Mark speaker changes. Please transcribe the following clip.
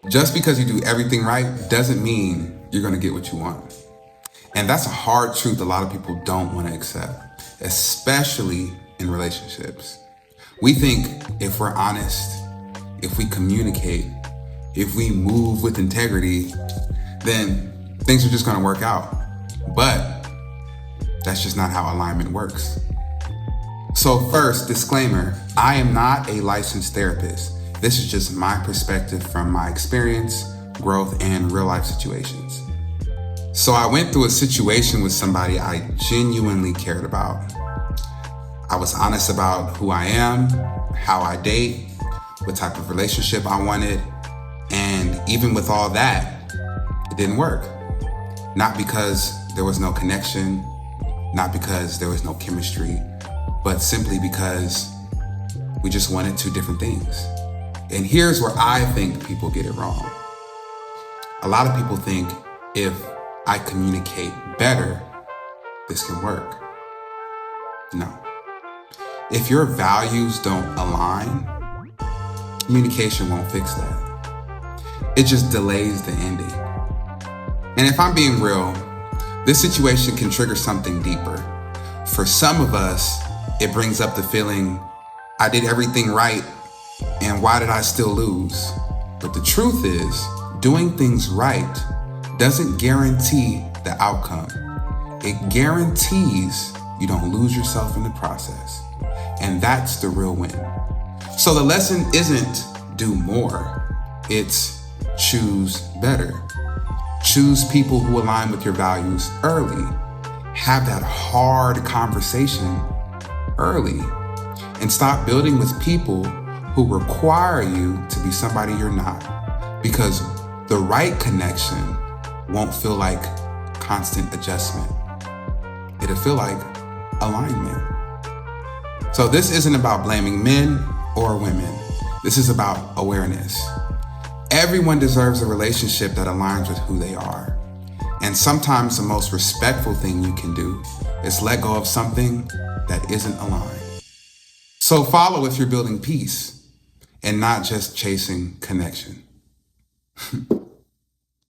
Speaker 1: Just because you do everything right doesn't mean you're going to get what you want. And that's a hard truth a lot of people don't want to accept, especially in relationships. We think if we're honest, if we communicate, if we move with integrity, then things are just going to work out. But that's just not how alignment works. So first, disclaimer, I am not a licensed therapist. This is just my perspective from my experience, growth, and real life situations. So I went through a situation with somebody I genuinely cared about. I was honest about who I am, how I date, what type of relationship I wanted, and even with all that, it didn't work. Not because there was no connection, not because there was no chemistry, but simply because we just wanted two different things. And here's where I think people get it wrong. A lot of people think if I communicate better, this can work. No. If your values don't align, communication won't fix that. It just delays the ending. And if I'm being real, this situation can trigger something deeper. For some of us, it brings up the feeling, I did everything right, and why did I still lose? But the truth is, doing things right doesn't guarantee the outcome. It guarantees you don't lose yourself in the process. And that's the real win. So the lesson isn't do more, it's choose better. Choose people who align with your values early. Have that hard conversation early. And stop building with people who require you to be somebody you're not. Because the right connection won't feel like constant adjustment. It'll feel like alignment. So this isn't about blaming men or women. This is about awareness. Everyone deserves a relationship that aligns with who they are. And sometimes the most respectful thing you can do is let go of something that isn't aligned. So follow if you're building peace and not just chasing connection.